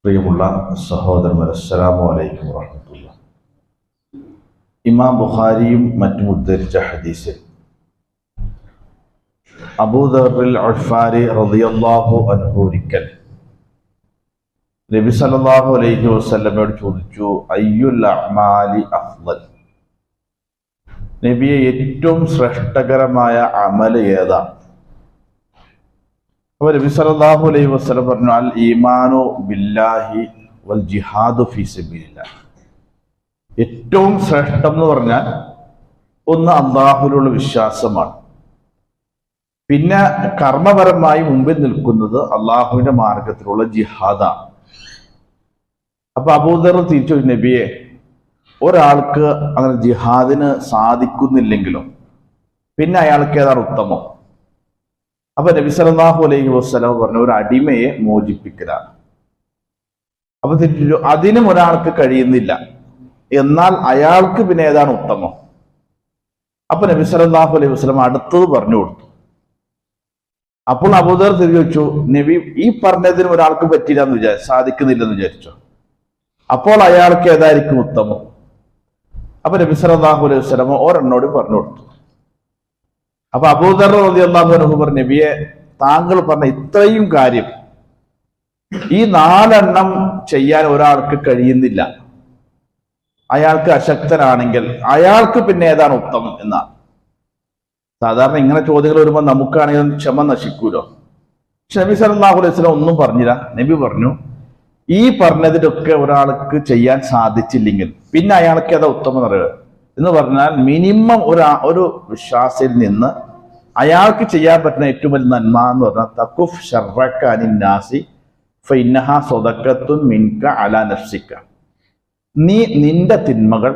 പ്രിയമുള്ള സഹോദരന്മാരെ, അസ്സലാമു അലൈക്കും വറഹ്മത്തുള്ളാഹി. ഇമാം ബുഖാരിയും മറ്റും ഉദ്ധരിച്ച ഹദീസിൽ അബൂദർ അൽഫാരി റളിയല്ലാഹു അൻഹു ഒരിക്കൽ നബി സല്ലല്ലാഹു അലൈഹി വസല്ലമയോട് ചോദിച്ചു, അയ്യുൽ അഅ്മാലി അഫ്ളൽ, നബിയെ ഏറ്റവും ശ്രേഷ്ഠകരമായ അമൽ ഏതാണ്? അപ്പോൾ നബി സല്ലല്ലാഹു അലൈഹി വസല്ലം പറഞ്ഞു, അൽ ഈമാനു ബില്ലാഹി വൽ ജിഹാദു ഫീ സബീലില്ലാഹ്. ഏറ്റവും ശ്രേഷ്ഠം എന്ന് പറഞ്ഞാൽ ഒന്ന് അല്ലാഹുവിലുള്ള വിശ്വാസമാണ്, പിന്നെ കർമ്മപരമായി മുമ്പിൽ നിൽക്കുന്നത് അള്ളാഹുവിന്റെ മാർഗത്തിലുള്ള ജിഹാദാണ്. അപ്പൊ അബൂദർ തിരിച്ചു, നബിയെ, ഒരാൾക്ക് അങ്ങനെ ജിഹാദിന് സാധിക്കുന്നില്ലെങ്കിലും പിന്നെ അയാൾക്ക് ഏതാണ് ഉത്തമം? അപ്പൊ നബി സല്ലല്ലാഹു അലൈഹി വസല്ലം പറഞ്ഞു, ഒരു അടിമയെ മോചിപ്പിക്കലാണ്. അപ്പൊ അതിനും ഒരാൾക്ക് കഴിയുന്നില്ല, എന്നാൽ അയാൾക്ക് പിന്നെ ഏതാണ് ഉത്തമം? അപ്പൊ നബി സല്ലല്ലാഹു അലൈഹി വസല്ലം അടുത്തത് പറഞ്ഞു കൊടുത്തു. അപ്പോൾ അബൂദർ തിരിച്ചു വെച്ചു, നബി, ഈ പറഞ്ഞതിനും ഒരാൾക്ക് പറ്റില്ല എന്ന് സാധിക്കുന്നില്ലെന്ന് വിചാരിച്ചു, അപ്പോൾ അയാൾക്ക് ഏതായിരിക്കും ഉത്തമം? അപ്പൊ നബി സല്ലല്ലാഹു അലൈഹി വസല്ലം ഒരെണ്ണോട് പറഞ്ഞു കൊടുത്തു. അപ്പൊ അബൂദർ റളിയല്ലാഹു അൻഹു പറഞ്ഞു, നബിയെ, താങ്കൾ പറഞ്ഞ ഇത്രയും കാര്യം ഈ 4 എണ്ണം ചെയ്യാൻ ഒരാൾക്ക് കഴിയുന്നില്ല, അയാൾക്ക് അശക്തനാണെങ്കിൽ അയാൾക്ക് പിന്നെ ഏതാണ് ഉത്തമം എന്നാണ്. സാധാരണ ഇങ്ങനെ ചോദ്യങ്ങൾ വരുമ്പോൾ നമുക്കാണെങ്കിലും ക്ഷമ നശിക്കൂലോ. പക്ഷെ നബി സല്ലല്ലാഹു അലൈഹി വസല്ലം ഒന്നും പറഞ്ഞില്ല. നബി പറഞ്ഞു, ഈ പറഞ്ഞതിലൊക്കെ ഒരാൾക്ക് ചെയ്യാൻ സാധിച്ചില്ലെങ്കിൽ പിന്നെ അയാൾക്ക് ഏതാ ഉത്തമം എന്ന് പറഞ്ഞാൽ, മിനിമം ഒരു വിശ്വാസിയിൽ നിന്ന് അയാൾക്ക് ചെയ്യാൻ പറ്റുന്ന ഏറ്റവും വലിയ നന്മ എന്ന് പറഞ്ഞാൽ, തഖുഫ് ശർറക അനിൻ നാസി ഫഇന്നഹാ സദഖത്തുൻ മിൻക അലാ നഫ്സിക. നീ നിന്റെ തിന്മകൾ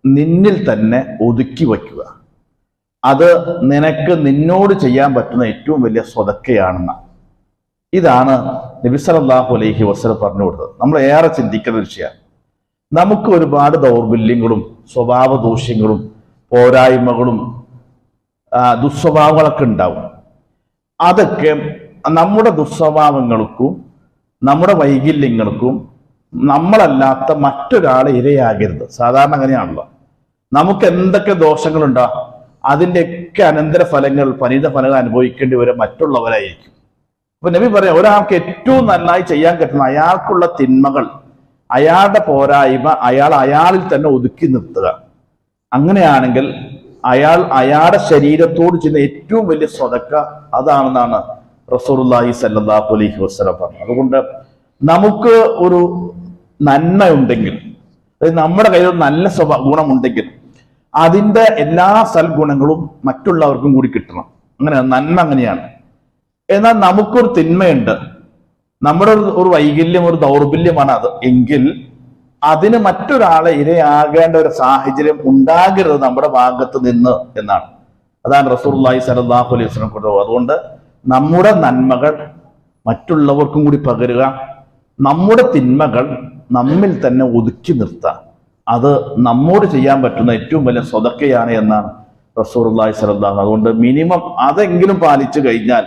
നിന്നിൽ തന്നെ ഒതുക്കി വയ്ക്കുക, അത് നിനക്ക് നിന്നോട് ചെയ്യാൻ പറ്റുന്ന ഏറ്റവും വലിയ സ്വതക്കയാണെന്ന. ഇതാണ് നബി സല്ലല്ലാഹു അലൈഹി വസല്ലം പറഞ്ഞു കൊടുത്തത്. നമ്മൾ ഏറെ ചിന്തിക്കുന്ന ഒരു വിഷയമാണ്. നമുക്ക് ഒരുപാട് ദൗർബല്യങ്ങളും സ്വഭാവ ദൂഷ്യങ്ങളും പോരായ്മകളും ദുസ്വഭാവങ്ങളൊക്കെ ഉണ്ടാവും. അതൊക്കെ നമ്മുടെ ദുസ്വഭാവങ്ങൾക്കും നമ്മുടെ വൈകല്യങ്ങൾക്കും നമ്മളല്ലാത്ത മറ്റൊരാളെ ഇരയാകരുത്. സാധാരണ അങ്ങനെയാണല്ലോ. നമുക്ക് എന്തൊക്കെ ദോഷങ്ങളുണ്ടോ അതിൻ്റെയൊക്കെ അനന്തരഫലങ്ങൾ, പരിണിതഫലങ്ങൾ അനുഭവിക്കേണ്ടി വരെ മറ്റുള്ളവരായിരിക്കും. അപ്പൊ നബി പറയാം, ഒരാൾക്ക് ഏറ്റവും നന്നായി ചെയ്യാൻ പറ്റുന്ന അയാൾക്കുള്ള തിന്മകൾ, അയാളുടെ പോരായ്മ അയാളിൽ തന്നെ ഒതുക്കി നിർത്തുക. അങ്ങനെയാണെങ്കിൽ അയാളുടെ ശരീരത്തോട് ചെയ്യുന്ന ഏറ്റവും വലിയ സ്വതക്ക അതാണെന്നാണ് റസൂലുള്ളാഹി സ്വല്ലല്ലാഹു അലൈഹി വസല്ലം പറഞ്ഞത്. അതുകൊണ്ട് നമുക്ക് ഒരു നന്മയുണ്ടെങ്കിൽ, അതായത് നമ്മുടെ കയ്യിൽ നല്ല ഗുണമുണ്ടെങ്കിൽ അതിൻ്റെ എല്ലാ സൽഗുണങ്ങളും മറ്റുള്ളവർക്കും കൂടി കിട്ടണം. അങ്ങനെയാണ് നന്മ, അങ്ങനെയാണ്. എന്നാൽ നമുക്കൊരു തിന്മയുണ്ട്, നമ്മുടെ ഒരു വൈകല്യം, ഒരു ദൗർബല്യമാണ് അത് എങ്കിൽ അതിന് മറ്റൊരാളെ ഇരയാകേണ്ട ഒരു സാഹചര്യം ഉണ്ടാകരുത് നമ്മുടെ ഭാഗത്ത് നിന്ന് എന്നാണ്. അതാണ് റസൂലുള്ളാഹി സ്വല്ലല്ലാഹു അലൈഹി വസല്ലം കൊണ്ടുപോകുന്നത്. അതുകൊണ്ട് നമ്മുടെ നന്മകൾ മറ്റുള്ളവർക്കും കൂടി പകരുക, നമ്മുടെ തിന്മകൾ നമ്മിൽ തന്നെ ഒതുക്കി നിർത്തുക, അത് നമ്മോട് ചെയ്യാൻ പറ്റുന്ന ഏറ്റവും വലിയ സ്വതക്കയാണ് എന്നാണ് റസൂലുള്ളാഹി സ്വല്ലല്ലാഹു. അതുകൊണ്ട് മിനിമം അതെങ്കിലും പാലിച്ചു കഴിഞ്ഞാൽ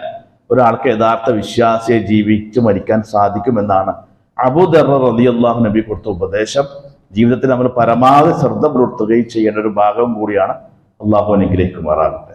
ഒരാൾക്ക് യഥാർത്ഥ വിശ്വാസിയെ ജീവിച്ച് മരിക്കാൻ സാധിക്കുമെന്നാണ് അബൂദർ റളിയല്ലാഹു നബി കൊടുത്ത ഉപദേശം. ജീവിതത്തിൽ നമ്മൾ പരമാവധി ശ്രദ്ധ പുലർത്തുകയും ചെയ്യേണ്ട ഒരു ഭാഗം കൂടിയാണ്. അള്ളാഹു അനുഗ്രഹിക്കുമാറാകട്ടെ.